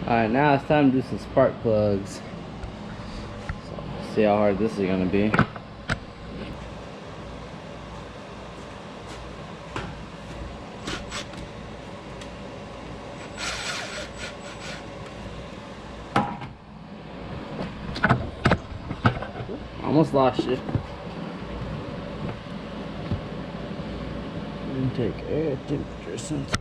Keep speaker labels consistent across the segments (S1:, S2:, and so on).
S1: Alright, now it's time to do some spark plugs. So, see how hard this is going to be. Almost lost you. Intake air temperature sensor.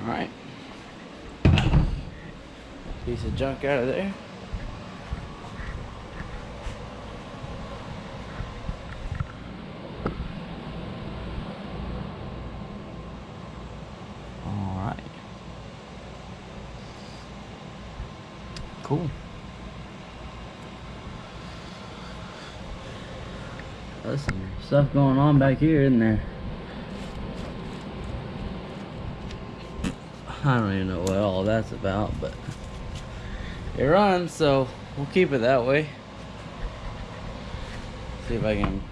S1: Alright. Piece of junk out of there. Alright. Cool. There's some stuff going on back here, isn't there? I don't even know what all that's about, but it runs, so we'll keep it that way. See if I can.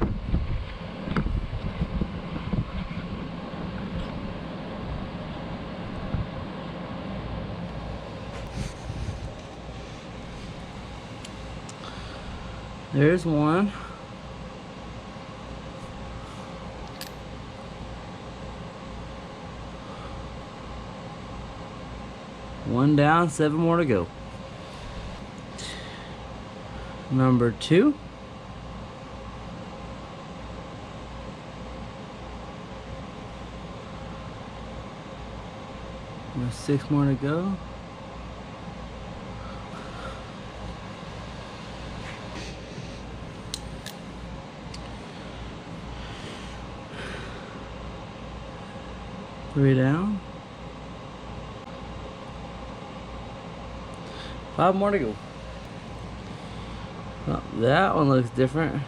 S1: There's one. One down, 7 more to go. Number 2. There's 6 more to go. Three down. 5 more to go. Oh, that one looks different.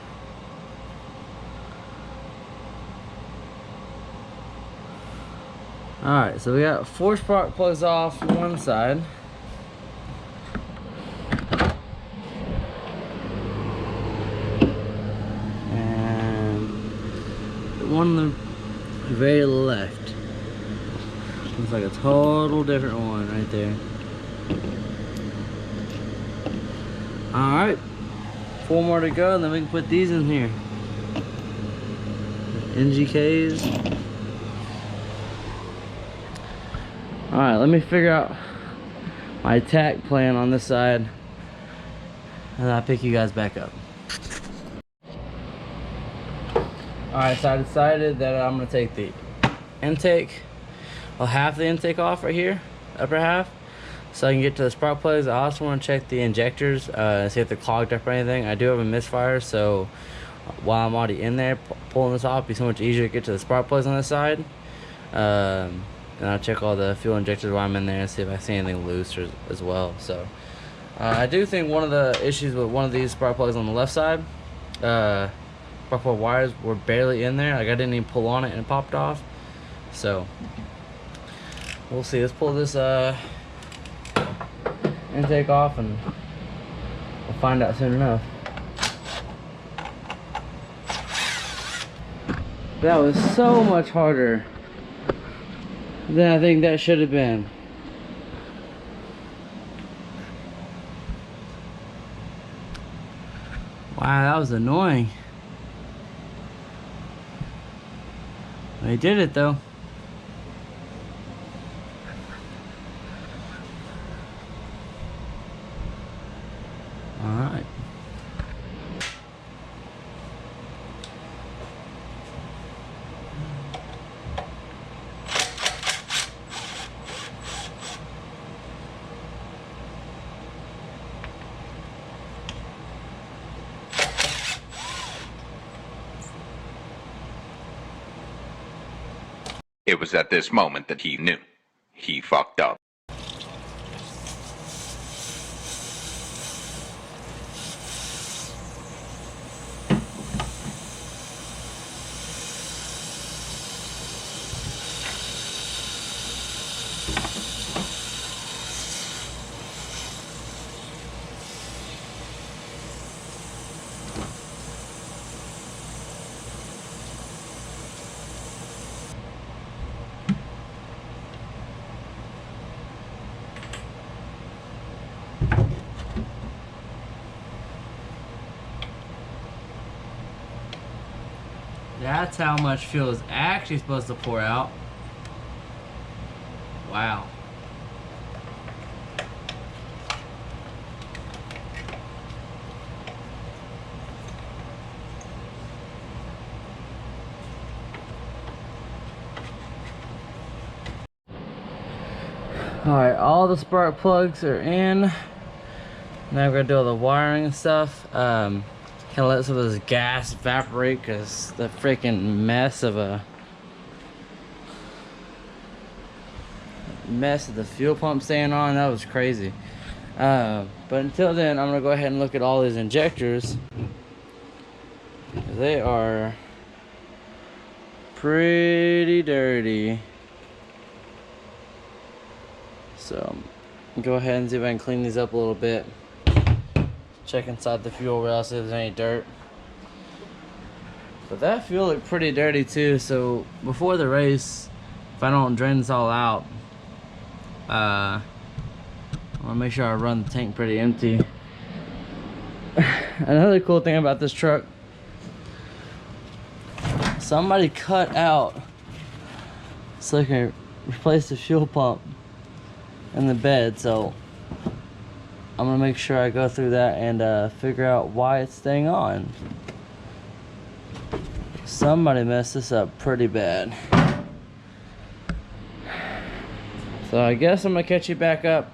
S1: Alright, so we got 4 spark plugs off one side. And one on the very left. Looks like a total different one right there. Alright, 4 more to go, and then we can put these in here. NGKs. Alright, let me figure out my attack plan on this side, and I'll pick you guys back up. Alright, so I decided that I'm going to take the intake, well, half the intake off right here, upper half, so I can get to the spark plugs. I also want to check the injectors, see if they're clogged up or anything. I do have a misfire, so while I'm already in there pulling this off, it'll be so much easier to get to the spark plugs on this side. And I'll check all the fuel injectors while I'm in there and see if I see anything loose as well. So I do think one of the issues with one of these spark plugs on the left side, spark plug wires were barely in there. Like, I didn't even pull on it and it popped off. So we'll see. Let's pull this intake off and we'll find out soon enough. That was so much harder than I think that should have been. Wow, that was annoying. They did it though. Alright.
S2: It was at this moment that he knew. He fucked up.
S1: That's how much fuel is actually supposed to pour out. Wow. Alright, all the spark plugs are in. Now we're gonna do all the wiring and stuff. Kind of let some of this gas evaporate because the freaking mess of the fuel pump staying on, that was crazy. But until then, I'm gonna go ahead and look at all these injectors. They are pretty dirty. So go ahead and see if I can clean these up a little bit. Check inside the fuel rail, see if there's any dirt. But that fuel looked pretty dirty too, so before the race, if I don't drain this all out, I want to make sure I run the tank pretty empty. Another cool thing about this truck, somebody cut out so I can replace the fuel pump in the bed, so I'm gonna make sure I go through that and figure out why it's staying on. Somebody messed this up pretty bad. So I guess I'm gonna catch you back up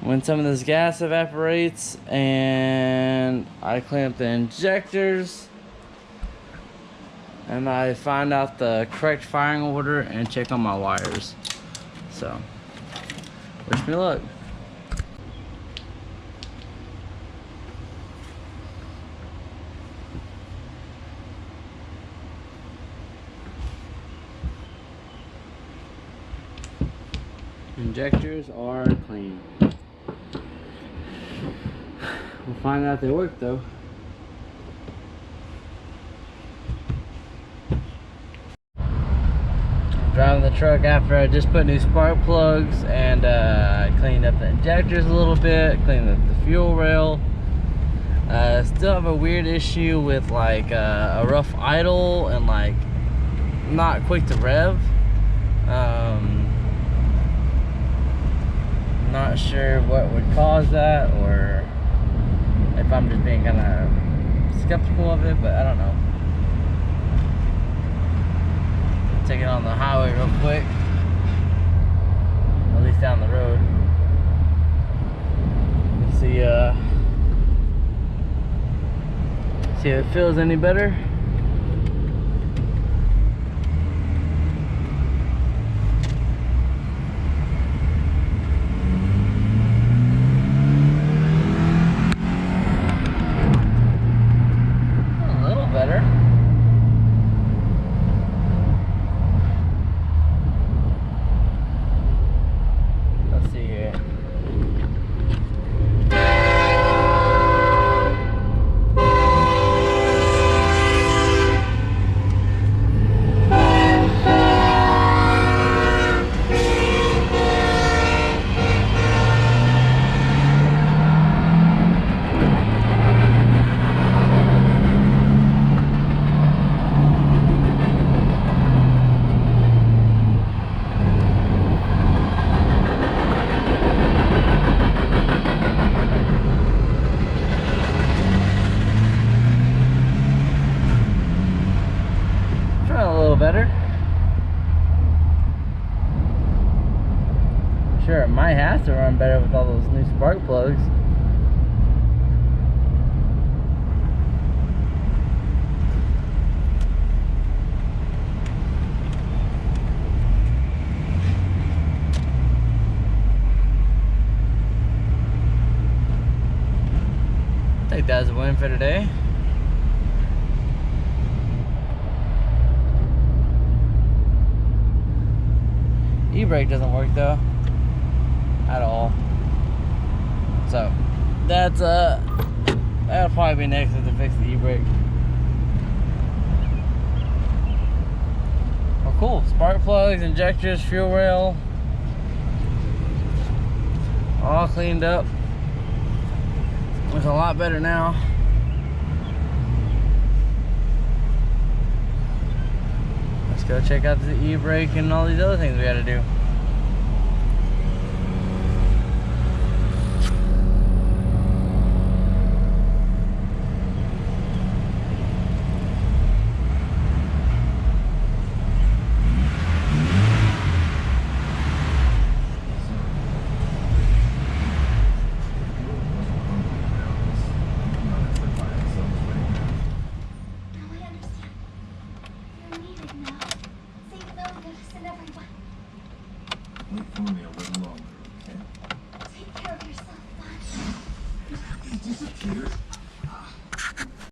S1: when some of this gas evaporates and I clean up the injectors and I find out the correct firing order and check on my wires. So wish me luck. Injectors are clean. We'll find out if they work though. I'm driving the truck after I just put new spark plugs and I cleaned up the injectors a little bit, cleaned up the fuel rail. Still have a weird issue with like a rough idle and like not quick to rev. Not sure what would cause that or if I'm just being kind of skeptical of it, but I don't know. Take it on the highway real quick, at least down the road. See if it feels any better. Better. Sure, it might have to run better with all those new spark plugs. I think that's a win for today. E-brake doesn't work though at all, so that's that'll probably be next to fix the e-brake. Well, cool. Spark plugs, injectors, fuel rail, all cleaned up. It's a lot better now. go check out the e-brake and all these other things we gotta do.
S3: Leave for me a little.